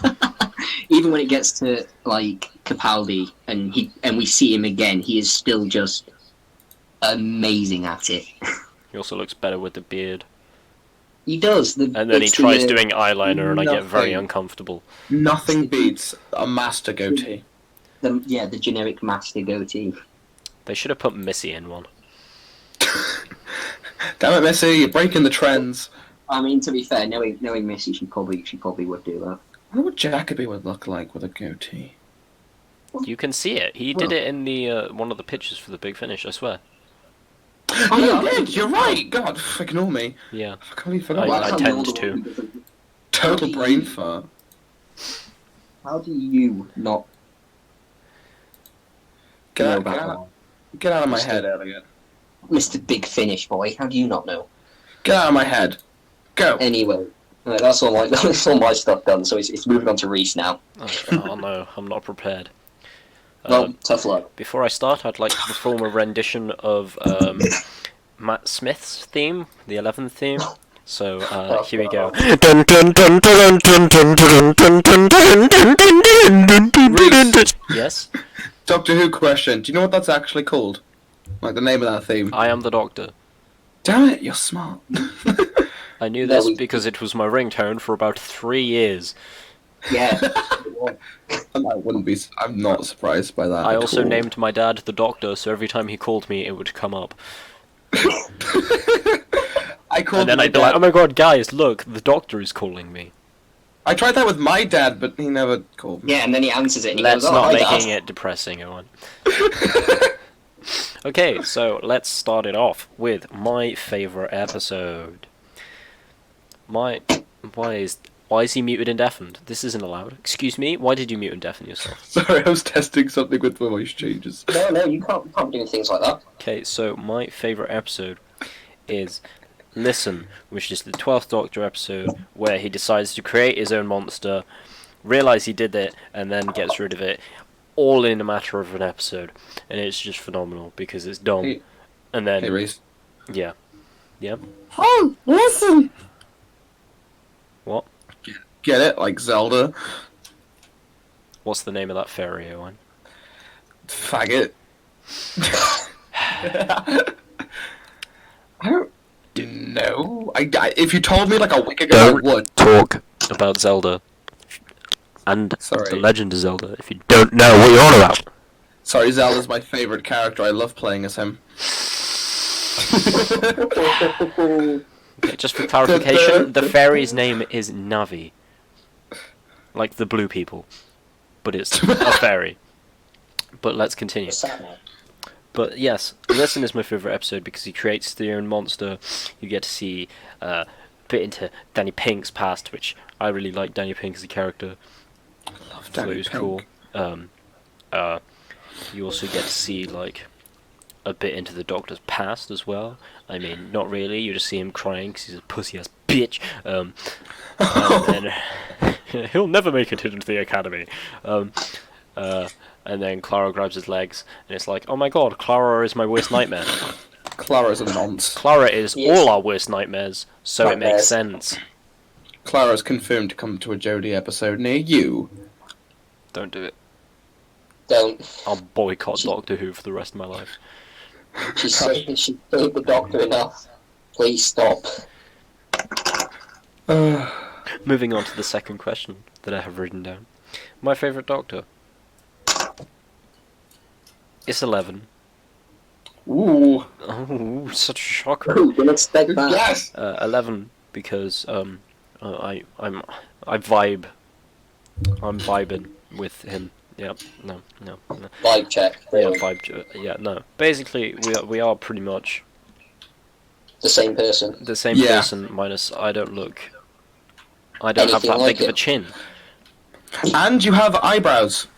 when even when it gets to like Capaldi and we see him again, he is still just amazing at it. He also looks better with the beard. He does. And then he tries doing eyeliner, and I get very Nothing. uncomfortable. Nothing beats a master goatee. the generic master goatee. They should have put Missy in one. Damn it, Missy, you're breaking the trends. I mean, to be fair, knowing Missy, she probably would do that. I wonder what Jacoby would look like with a goatee. You can see it. He did it in the one of the pictures for the Big Finish. I swear. Oh, you did. You're right. God, ignore me. Yeah. I completely forgot. I about that. tend know the to. one because of- Total How do brain you- fart. How do you not Get know out, about get, that out, one? get out of my head, Elliot. Mr. Big Finish, boy? How do you not know? Get out of my head. Go. Anyway, that's all my stuff done. So it's moving on to Reese now. Oh no, I'm not prepared. Well, tough luck. Before I start, I'd like to perform a rendition of Matt Smith's theme, the 11th theme. So here we go. Yes, Doctor Who question. Do you know what that's actually called? Like the name of that theme? I am the Doctor. Damn it, you're smart. I knew There this we- because it was my ringtone for about 3 years. Yeah. And I wouldn't be. I'm not surprised by that. I at also all. named my dad the Doctor, so every time he called me, it would come up. I called And then my I'd be like, dad. oh my god, guys, look, the Doctor is calling me. I tried that with my dad, but he never called me. Yeah, and then he answers it and he Let's goes, "Oh, not hi, making Dad." it depressing, Owen. Okay, so let's start it off with my favourite episode. Why is he muted and deafened? This isn't allowed. Excuse me, why did you mute and deafen yourself? Sorry, I was testing something with my voice changes. No, you can't be doing things like that. Okay, so my favourite episode is Listen, which is the 12th Doctor episode, where he decides to create his own monster, realise he did it, and then gets rid of it, all in a matter of an episode. And it's just phenomenal, because it's dumb. Hey, And then, hey Reese. yeah. Yeah? Hey, listen. What? Get it? Like Zelda? What's the name of that fairy, Owen? Faggot. I don't know. If you told me like a week ago, I would. Talk about Zelda. And Sorry. the Legend of Zelda, if you don't know what you're on about. Sorry, Zelda's my favorite character. I love playing as him. Okay, just for clarification, the fairy's name is Navi. Like the blue people. But it's a fairy. But let's continue. But yes, Listen is my favourite episode because he creates their own monster. You get to see a bit into Danny Pink's past, which I really like Danny Pink as a character. I love So Danny it was Pink. cool. You also get to see like a bit into the Doctor's past as well. I mean, not really. You just see him crying because he's a pussy ass bitch. And then he'll never make it into the academy. And then Clara grabs his legs, and it's like, oh my god, Clara is my worst nightmare. Clara's a nonce. Clara is Yes. all our worst nightmares, so it makes sense. Clara's confirmed to come to a Jodie episode near you. Don't do it. Don't. I'll boycott Doctor Who for the rest of my life. She saved the Doctor enough. Please stop. Moving on to the second question that I have written down. My favourite Doctor. It's 11. Ooh. Oh, such a shocker. Ooh, didn't expect that. Yes! 11 because I vibe. I'm vibing with him. Yeah, no. Vibe check. Yeah, vibe. Yeah, no. Basically, we are pretty much The same person. the same Yeah. person. Minus, I don't have Anything that like big of a it. chin. And you have eyebrows.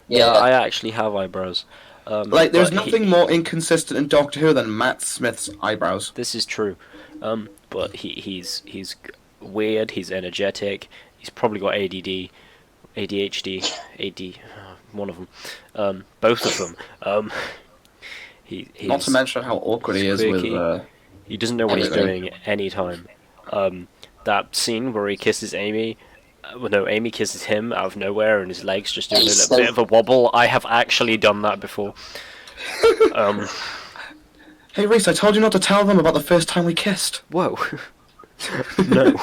Yeah, Yeah. I actually have eyebrows. Like, there's but nothing more inconsistent in Doctor Who than Matt Smith's eyebrows. This is true. But he's weird. He's energetic. He's probably got ADD, ADHD, one of them. Both of them. He's Not to mention how awkward he is with. quirky. He doesn't know what he's everything. doing anytime. That scene where he kisses Amy. Amy kisses him out of nowhere, and his legs just do a He's little so- bit of a wobble. I have actually done that before. Hey Reese, I told you not to tell them about the first time we kissed. Whoa. No.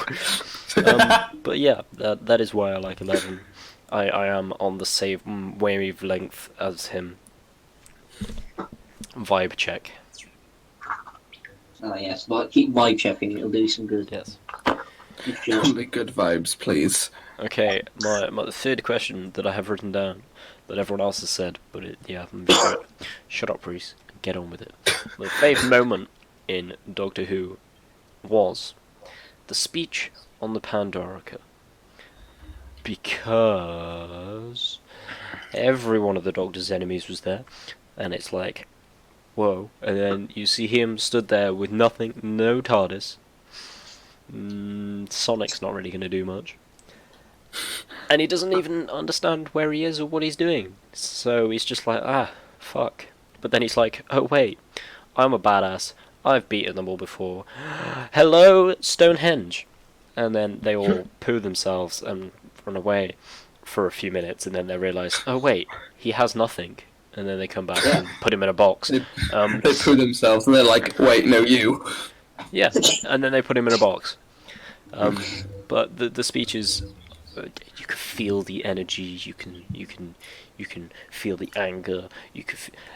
But yeah, that is why I like 11. I am on the same wavelength as him. Vibe check. Oh yes, but keep vibe checking. It'll do some good. Yes. Only good vibes, please. Okay, my third question that I have written down that everyone else has said, but shut up, Reese. Get on with it. My favourite moment in Doctor Who was the speech on the Pandorica. Because every one of the Doctor's enemies was there, and it's like, whoa. And then you see him stood there with nothing, no TARDIS. Sonic's not really going to do much. And he doesn't even understand where he is or what he's doing. So he's just like, fuck. But then he's like, oh wait, I'm a badass. I've beaten them all before. Hello, Stonehenge. And then they all poo themselves and run away for a few minutes, and then they realise, oh wait, he has nothing. And then they come back and put him in a box. They poo themselves and they're like, wait, no, you. Yeah, and then they put him in a box. But the speech is you can feel the energy. You can feel the anger.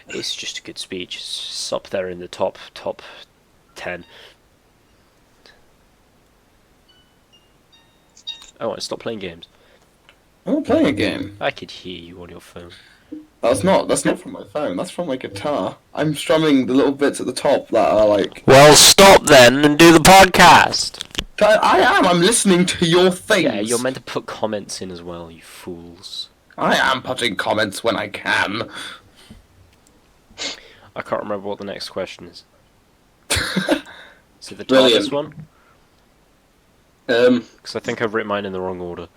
It's just a good speech. It's up there in the top 10. Oh, stop playing games. I'm not playing a game. I could hear you on your phone. That's not from my phone. That's from my guitar. I'm strumming the little bits at the top that are like. Well, stop then and do the podcast. I am. I'm listening to your things. Yeah, you're meant to put comments in as well, you fools. I am putting comments when I can. I can't remember what the next question is. Is it the Brilliant. TARDIS one? Um, Because I think I've written mine in the wrong order.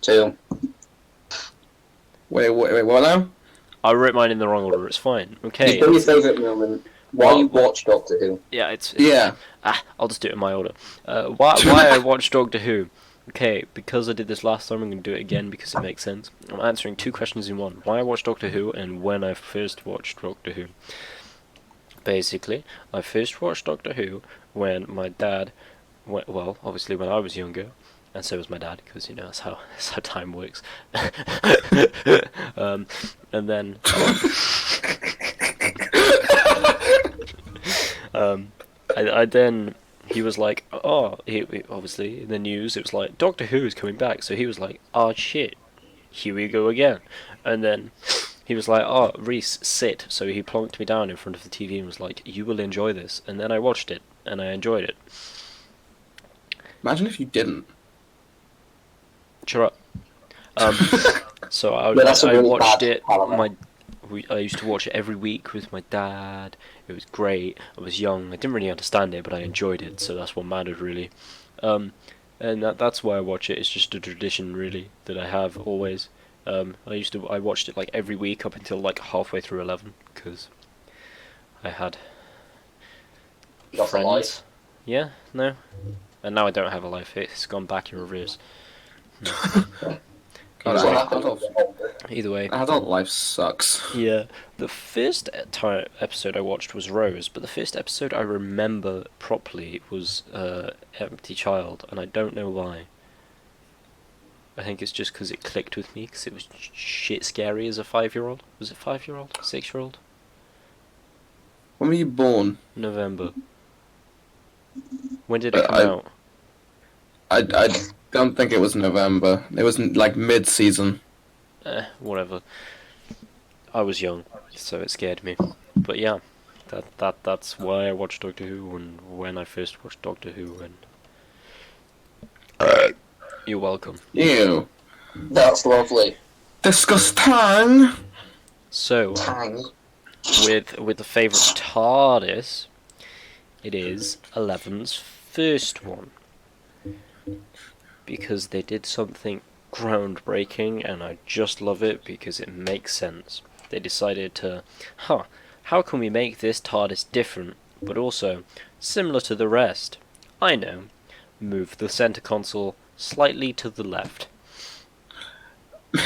2. Wait, what now? I wrote mine in the wrong order, it's fine. Okay. Your favourite moment. Why you watch Doctor Who? Yeah, it's Yeah. I'll just do it in my order. Why I watched Doctor Who? Okay, because I did this last time, I'm going to do it again because it makes sense. I'm answering 2 questions in one. Why I watched Doctor Who and when I first watched Doctor Who. Basically, I first watched Doctor Who when my dad, well, obviously when I was younger, and so was my dad, because that's how time works. And then, he was like, obviously in the news it was like Doctor Who is coming back, so he was like, oh shit, here we go again, and then. He was like, oh, Reese, sit. So he plonked me down in front of the TV and was like, you will enjoy this. And then I watched it, and I enjoyed it. Imagine if you didn't. Shut up. So I really watched bad it. element. I used to watch it every week with my dad. It was great. I was young. I didn't really understand it, but I enjoyed it. So that's what mattered, really. And that's why I watch it. It's just a tradition, really, that I have always. I watched it like every week up until like halfway through 11 because I had You got a friends. life. Yeah, no, and now I don't have a life. It's gone back in reverse. God, What happened? Either way, adult life sucks. yeah. The first episode I watched was Rose, but the first episode I remember properly was Empty Child, and I don't know why. I think it's just because it clicked with me, because it was shit scary as a 5-year-old. Was it 5-year-old? 6-year-old? When were you born? November. When did it come out? I don't think it was November. It was like mid-season. Whatever. I was young, so it scared me. But yeah, that's why I watched Doctor Who, and when I first watched Doctor Who, and... You're welcome. Ew. That's lovely. Disgusting. So, Tang. with the favourite TARDIS, it is 11's first one. Because they did something groundbreaking, and I just love it because it makes sense. They decided to, how can we make this TARDIS different, but also similar to the rest? I know, move the centre console slightly to the left.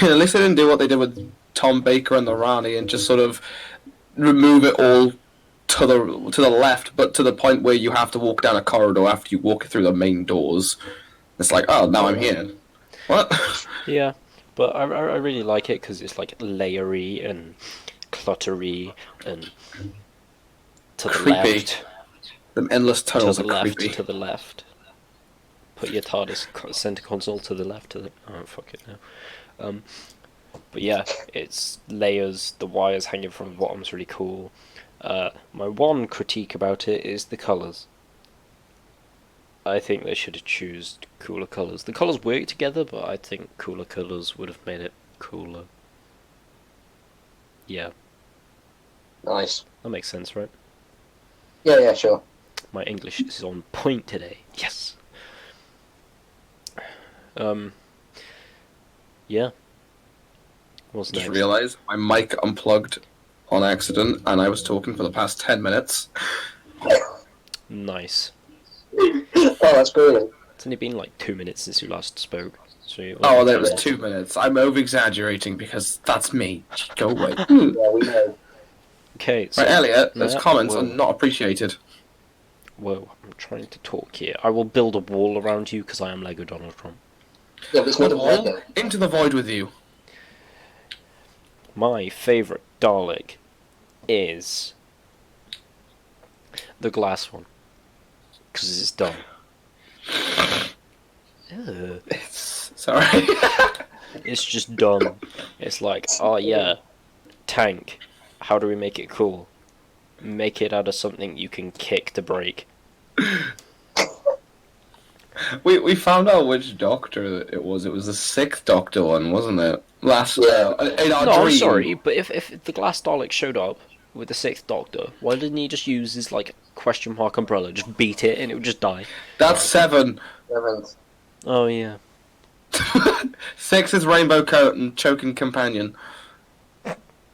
At least they didn't do what they did with Tom Baker and the Rani and just sort of remove it all to the left, but to the point where you have to walk down a corridor after you walk through the main doors. It's like, oh, now I'm here. What? Yeah, but I really like it because it's like layery and cluttery and to the Creepy. left. Them endless To tunnels the are left, creepy. to the left. Put your TARDIS center console to the left. Oh, fuck it now. But yeah, it's layers. The wires hanging from the bottom's really cool. My one critique about it is the colours. I think they should have chosen cooler colours. The colours work together, but I think cooler colours would have made it cooler. Yeah, Nice. that makes sense, right? Yeah, sure. My English is on point today. Yes. Yeah. What's Just next? realised my mic unplugged on accident, and I was talking for the past 10 minutes. Nice. Oh, that's brilliant. It's only been like 2 minutes since you last spoke. So Oh, that was 2 minutes. I'm over-exaggerating because that's me. Go away. Yeah, we know. Okay, so Right, Elliot, those Yeah, comments are well- not appreciated. Whoa, I'm trying to talk here. I will build a wall around you because I am Lego Donald Trump. Yeah, but it's made of Lego. Into the void with you. My favourite Dalek is the glass one. Because it's dumb. Ew. Sorry. It's just dumb. It's like, oh yeah, tank. How do we make it cool? Make it out of something you can kick to break. We found out which Doctor it was. It was the 6th Doctor one, wasn't it? Last in our No, I'm dream. sorry, but if the glass Dalek showed up with the 6th Doctor, why didn't he just use his like question mark umbrella, just beat it and it would just die? That's 7. 7th. Oh yeah. 6 is Rainbow Coat and Choking Companion.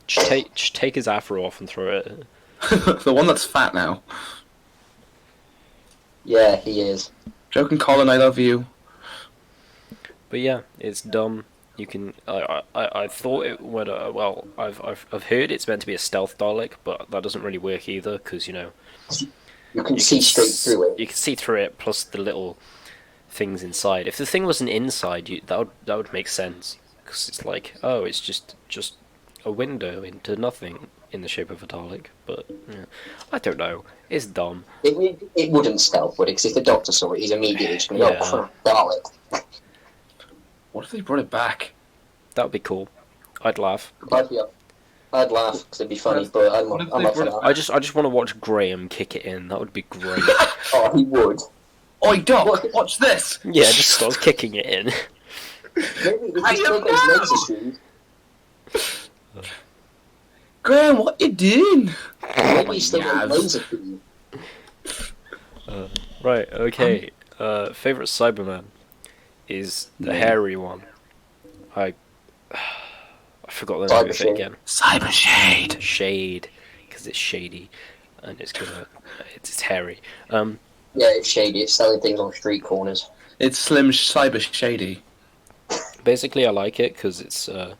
Just take his afro off and throw it. The one that's fat now. Yeah, he is. Choking Colin, I love you. But yeah, it's dumb. You can. I thought it would. Well, I've heard it's meant to be a stealth Dalek, but that doesn't really work either because You can see straight through it. You can see through it, plus the little things inside. If the thing wasn't inside, that would make sense because it's like, oh, it's just a window into nothing in the shape of a Dalek. But yeah, I don't know. It's dumb. It wouldn't stealth, would it? Because if the Doctor saw it, he's immediately just going to go, Dalek. What if they brought it back? That would be cool. I'd laugh. I'd laugh because it'd be funny, but I'm not for that. I just want to watch Graham kick it in. That would be great. Oh, he would. Oi, Doc, watch this! Yeah, just start kicking it in. Maybe if he's still got his laser shoes. Graham, what you doing? Maybe he's still got his laser shoes. Right, okay. Favorite Cyberman is the hairy one. I forgot the name of it again. Cyber Shade. Shade, because it's shady, and it's hairy. Yeah, it's shady. It's selling things on street corners. It's Slim Cyber Shady. Basically, I like it because it's a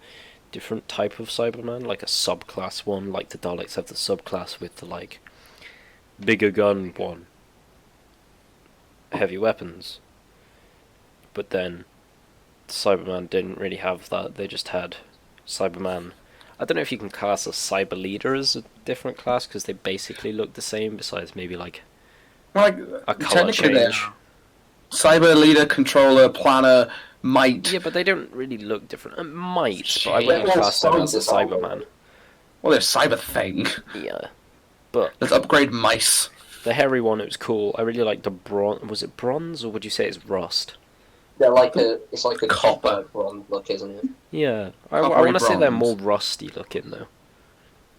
different type of Cyberman, like a subclass one, like the Daleks have the subclass with the like bigger gun one, heavy weapons. But then Cyberman didn't really have that. They just had Cyberman. I don't know if you can class a Cyber Leader as a different class because they basically look the same, besides maybe like Like, a colour change. Cyber Leader, Controller, Planner, Might. Yeah, but they don't really look different. Might, but I Yeah, wouldn't well, class them as a Cyberman. Cyberman. Well, there's Cyber Thing. Yeah, but Let's upgrade Mice. the hairy one, it was cool. I really liked the bronze. Was it bronze or would you say it's rust? They're it's like a copper bronze look, isn't it? Yeah, I Coppery want to say they're bronze. more rusty looking though.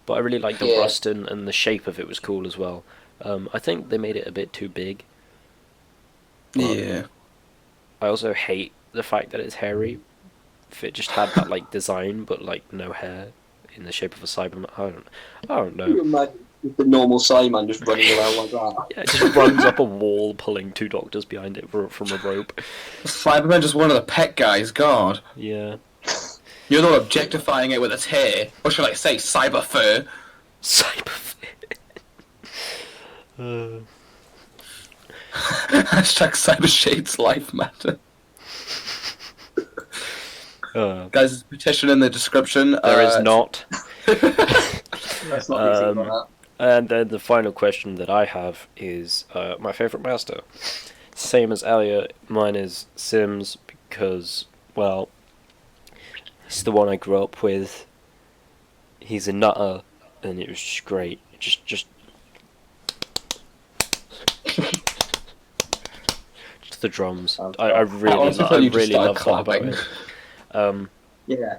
But I really liked the Yeah. rust and the shape of it was cool as well. I think they made it a bit too big. Yeah. I also hate the fact that it's hairy. If it just had that like design but like no hair in the shape of a Cyberman, I don't Can you know. imagine the normal Cyberman just running around like that? Yeah, it just runs up a wall, pulling 2 doctors behind it from a rope. Cyberman just one of the pet guys, God. Yeah. You're not objectifying it with its hair. Or should I say cyber fur? Cyberfit. Hashtag Cyber Shade's life matter. Guys, there's a petition in the description. There is not. That's not anything like that. And then the final question that I have is my favourite master. Same as Elliot, mine is Sims because, well, he's the one I grew up with. He's a nutter, and it was just great. Just the drums. I really love that about him. Yeah.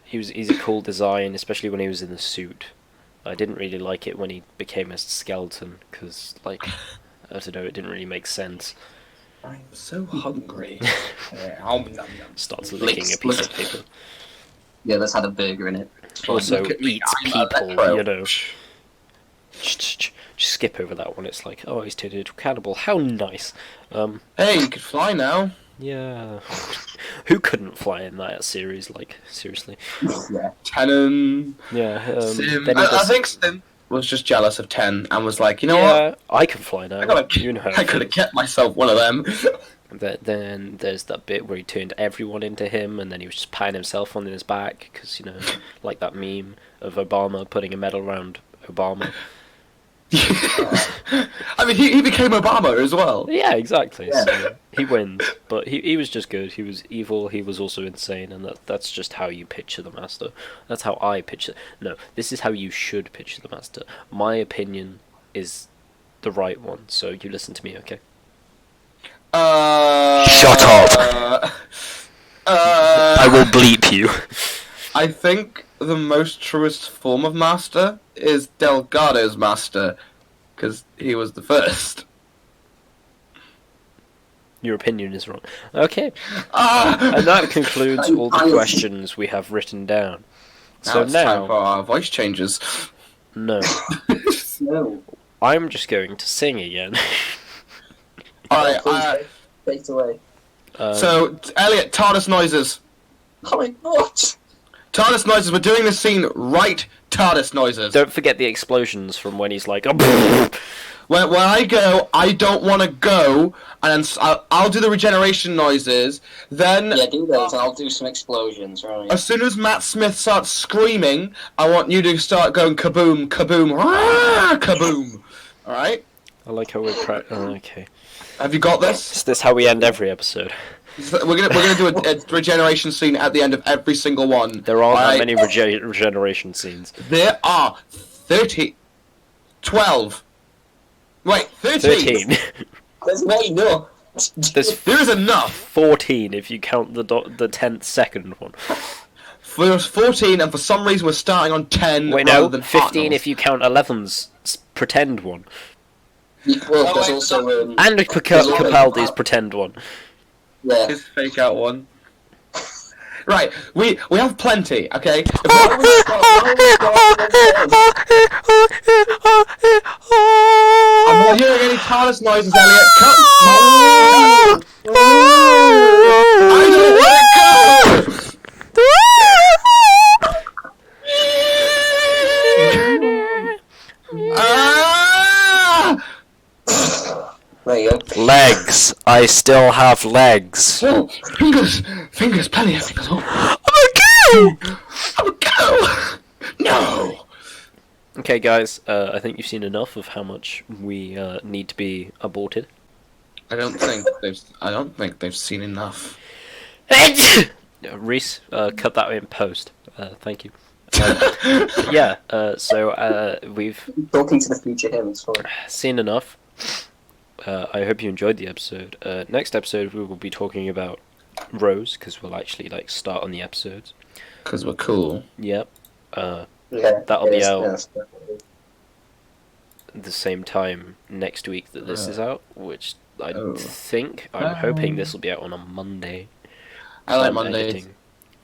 He's a cool design, especially when he was in the suit. I didn't really like it when he became a skeleton because, like, I don't know, it didn't really make sense. I'm so hungry. Starts licking a piece of paper. Yeah, that's had a burger in it. Also Look at me, eats I'm a people, leper. you know. Just skip over that one. It's like, oh, he's turned into a cannibal. How nice. Hey, you can fly now. Yeah. Who couldn't fly in that series? Like, seriously. Yeah. Cannon. Yeah. Sim. Then he I does- think Sim was just jealous of 10 and was like, you know yeah, what? I can fly now. You know how I it could have feels. kept myself one of them. Then there's that bit where he turned everyone into him, and then he was just patting himself on his back because like that meme of Obama putting a medal around Obama. I mean, he became Obama as well. Yeah, exactly. Yeah. So he wins, but he was just good. He was evil. He was also insane, and that's just how you picture the Master. That's how I picture. No, this is how you should picture the Master. My opinion is the right one. So you listen to me, okay? Shut up. I will bleep you. I think the most truest form of Master is Delgado's Master, because he was the first. Your opinion is wrong. Okay, Ah! and that concludes all the questions we have written down. So Now it's time now, for our voice changes. no, No. I'm just going to sing again. Alright, Please, take it away. so, Elliot, TARDIS noises. Oh my god! TARDIS noises, we're doing this scene right, TARDIS noises. Don't forget the explosions from when he's like, When I go, I don't want to go, and then I'll do the regeneration noises, then... Yeah, do those, and I'll do some explosions, right? As soon as Matt Smith starts screaming, I want you to start going kaboom, kaboom, rah, kaboom. Alright? I like how we're okay. Have you got this? Is this how we end every episode? We're gonna do a regeneration scene at the end of every single one. There aren't that Alright? many regeneration scenes. There are 12. Wait, 13. 13. There's not enough! There's There is enough. 14 if you count the 10th second one. There's 14, and for some reason we're starting on 10 Wait, rather no, than 15 Hartnell's. if you count 11's pretend one. Well, there's wait, also, And There's Capaldi's pretend one. yeah. His fake out one. Right, we have plenty, okay? If we- I'm not hearing any TARDIS noises, Elliot. Cut! I don't want to go! Ah! There you go. Legs. I still have legs. Oh, fingers, plenty of fingers. Oh, I'm a cow! No! Okay, guys, I think you've seen enough of how much we need to be aborted. I don't think they've seen enough. Reese, cut that in post. Thank you. Yeah, so we've Talking to the future him, it's fine. seen enough. I hope you enjoyed the episode. Next episode we will be talking about Rose, because we'll actually start on the episodes. Because we're cool. Yep. Yeah, That'll be yes, out. yes, definitely. The same time next week that this is out, which I'm Oh. hoping this will be out on a Monday. I like I'm Mondays. editing.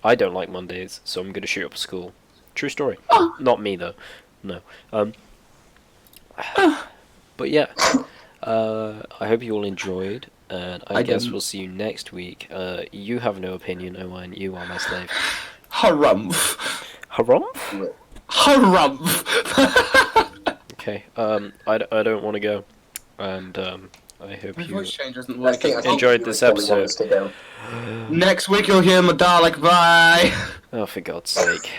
I don't like Mondays, so I'm gonna shoot up school. True story. Oh. Not me though. No. But yeah. I hope you all enjoyed, and I guess didn't. we'll see you next week. You have no opinion, Owen. You are my slave. Harumph. Harumph? Harumph. Okay. I don't want to go, and I hope My you voice change isn't I think working. enjoyed you this would probably want episode. us to go. Next week you'll hear my Dalek. Bye. Oh, for God's sake.